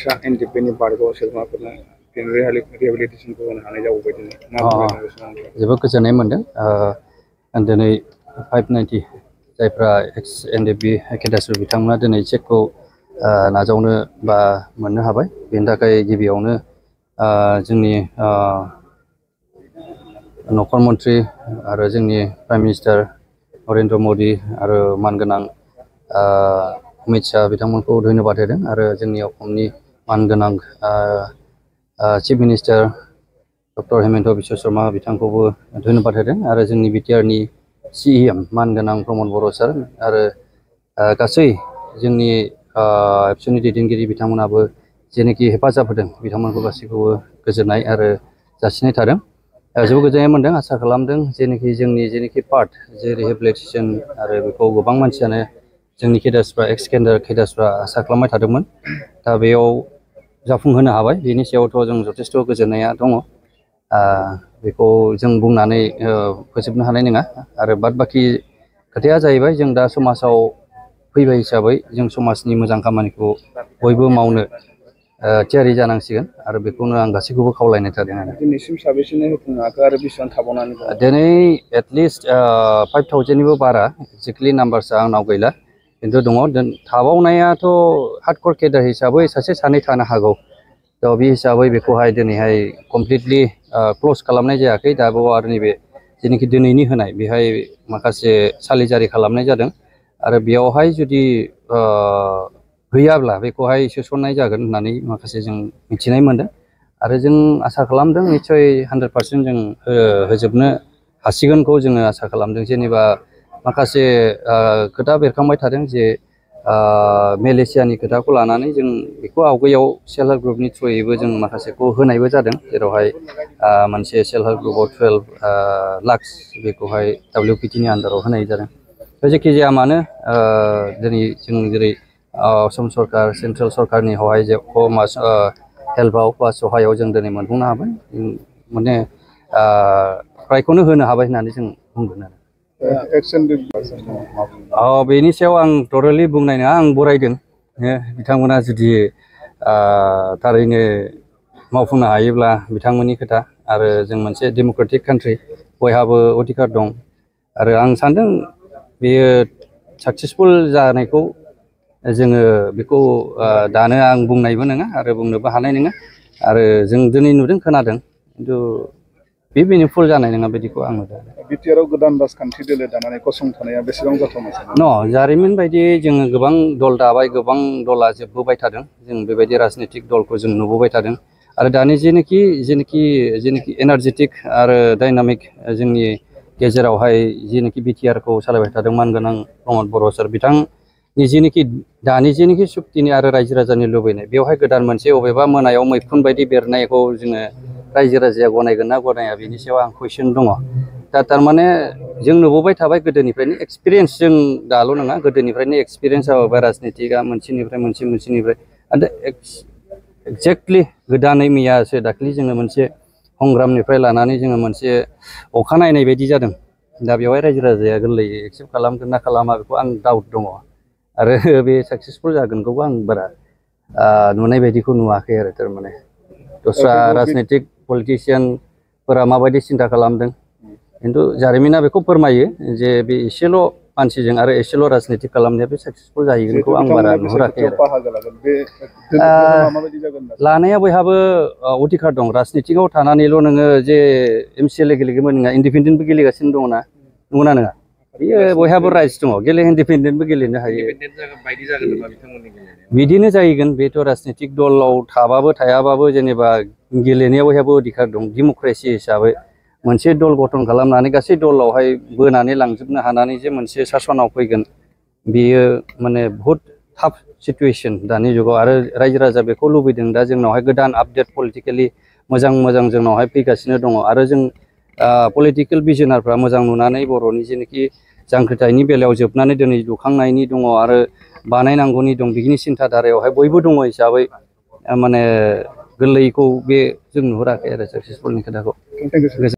सा एनडिपिनि बारगाव सोद्रोमाफोरनो रिहेबिलिटेसनखौ होनो हानाय जाबावबाय दिनै जोबोद गोजोननाय मोनदों दिनै 590 जायफ्रा एक्स एनडिपि केडारफोर बिथांमोना दिनै चेकखौ नाजावनो बा मोननो हाबाय बेनि थाखाय गिबियावनो जोंनि नखर मन्त्रि आरो जोंनि प्राइम मिनिस्टार नरेन्द्र मदि आरो मानगोनां अमित शाह बिथांमोनखौ धन्यबाद होदों आरो जोंनि असमनि मानगोनां chief minister doctor Himanta Biswa Sarma बिथांखौबो धन्यबाद होदों आरो जोंनि बिटिआरनि सिएम मानगोनां प्रमद बर' सार आरो गासै जोंनि एबसुनि दैदेनगिरि बिथांमोनाबो जेनोखि हेफाजाब होदों बिथांमोनखौ गासैखौबो गोजोननाय आरो जासिनाय थादों जोबोद गोजोननाय मोनदों आसा खालामदों जेनोखि पार्ट जे रिहेबिलिटेसन आरो बेखौ गोबां मानसियानो जोंनि केडार्सफ्रा एक्स केडार्सफ्रा आसा खालामबाय थादोंमोन दा बेयाव जाफुंहोनो हाबाय बेनि सायावथ' जों जथेस्थ' गोजोननाया दङ बेखौ जों बुंनानै फोजोबनो हानाय नङा आरो बाद बाखि खोथाया जाहैबाय जों दा समाजाव फैबाय हिसाबै जों समाजनि मोजां खामानिखौ बयबो मावनो थियारि जानांसिगोन आरो बेखौनो आं गासैखौबो खावलायनाय थादों आरो दिनैसिम साबेसेनो होफुंनो हाखो आरो बेसेबां थाबावनानै दं दिनै एटलिस्ट 5000निबो बारा एक्जेक्टलि नाम्बार्सआ आंनाव गैला खिन्थु दङ थाबावनायाथ' हार्डक'र केडार हिसाबै सासे सानै थानो हागौ थ' बे हिसाबै बेखौहाय दिनैहाय कमप्लिटलि क्ल'ज खालामनाय जायाखै दाबो आरो नैबे जेनोखि दिनैनि होनाय बेहाय माखासे सालिजारि खालामनाय जादों आरो बेयावहाय जुदि गैयाब्ला बेखौहाय सोसननाय जागोन होननानै माखासे जों मिथिनाय मोनदों आरो जों आसा खालामदों निस्सय 100% जों होजोबनो हासिगोनखौ जोङो आसा खालामदों जेनेबा माखासे खोथा बेरखांबाय थादों जे मेलेसियानि खोथाखौ लानानै जों बेखौ आवगायाव सेल्फ हेल्प ग्रुपनि थ्रुयैबो जों माखासेखौ होनायबो जादों जेरावहाय मोनसे सेल्फ हेल्प ग्रुपआव 12 लाख बेखौहाय WPTनि आन्दाराव होनाय जादों जेखि जाया मानो दिनै जों जेरै असम सरकार सेन्ट्रेल सरकारनि हेल्पआव बा सहायाव जों दिनै मोनफुंनो हाबाय माने फ्रायखौनो होनो हाबाय होननानै जों बुंगोन आरो बेनि सायाव आं टटेलि बुंनाय नङा आं बरायदों बिथांमोना जुदि थारैनो मावफुंनो हायोब्ला बिथांमोननि खोथा आरो जों मोनसे डेम'क्रेटिक कान्ट्रि बयहाबो अधिकार दं आरो आं सानदों बेयो साक्सेसफुल जानायखौ जोङो बेखौ दानो आं बुंनायबो नङा आरो बुंनोबो हानाय नङा आरो जों दिनै नुदों खोनादों खिन्थु बे मिनिंफुल जानाय नङा बिदिखौ आं नुदों बिटिआरआव गोदान राजखान्थि दोलो दानानै गसंथानाया बेसेबां जाथावना जारिमिन बायदियै जोङो गोबां दल दाबाय गोबां दला जोबबोबाय थादों जों बेबायदि राजनितिक दलखौ जों नुबोबाय थादों आरो दानि जेनोखि एनार्जेटिक आरो डायनामिक जोंनि गेजेरावहाय जेनोखि बिटिआरखौ सालायबाय थादों मानगोनां प्रमद बर' सार बिथांनि जेनोखि सुक्तिनि आरो रायजो राजानि लुबैनाय बेवहाय गोदान मोनसे अबेबा मोनायाव मैखुन बायदि बेरनायखौ जोङो रायजो राजाया गनायगोन ना गनाया बेनि सायाव आं कुइसन दङ दा थारमाने जों नुबोबाय थाबाय गोदोनिफ्रायनो एक्सपिरियेन्स जों दाल' नङा गोदोनिफ्रायनो एक्सपिरियेन्स जाबोबाय राजनितिकआ मोनसेनिफ्राय आरो एक्जेक्टलि गोदानै मैयासो दाख्लि जोङो मोनसे संग्रामनिफ्राय लानानै जोङो मोनसे अखा नायनाय बायदि जादों दा बेवहाय रायजो राजाया गोरलैयै एक्सेप्ट खालामगोन ना खालामा बेखौ आं डाउट दङ आरो बे साक्सेसफुल जागोनखौबो आं बारा नुनाय बायदिखौ नुवाखै आरो थारमाने दस्रा राजनितिक पलिटिसियानफोरा माबायदि सिन्था खालामदों खिन्थु जारिमिना बेखौ फोरमायो जे बे एसेल' मानसिजों आरो एसेल' राजनितिक खालामनाया बे साक्सेसफुल जाहैगोनखौ आं बारा नुहुराखै आरो लानाया बयहाबो अधिकार दं राजनितिकआव थानानैल' नोङो जे MCLA गेलेगोमोन नोङा इन्डिपेन्डेन्टबो गेलेगासिनो दङना नंगौना नङा बेयो बयहाबो राइट्स दङ इन्डिपेन्डेन्टबो गेलेनो हायो बिदिनो जाहैगोन बेथ' राजनितिक दलाव थाबाबो थायाबाबो जेनेबा गेलेनाया बयहाबो अधिकार दं डेम'क्रेसि हिसाबै मोनसे दल गठन खालामनानै गासै दलावहाय बोनानै लांजोबनो हानानै जे मोनसे सासनाव फैगोन बेयो माने बहुद टाफ सिटुएसन दानि जुगाव आरो रायजो राजा बेखौ लुबैदों दा जोंनावहाय गोदान आपडेट पलिटिकेलि मोजां जोंनावहाय फैगासिनो दङ आरो जों पलिटिकेल भिजनारफ्रा मोजां नुनानै बर'नि जेनोखि जांख्रिथायनि बेलायाव जोबनानै दिनै लुखांनायनि दङ आरो बानायनांगौनि दं बिनि सिन्था धारायावहाय बयबो दङ हिसाबै माने गोरलैखौ बे जों नुहुराखै आरो साक्सेसफुलनि खोथाखौ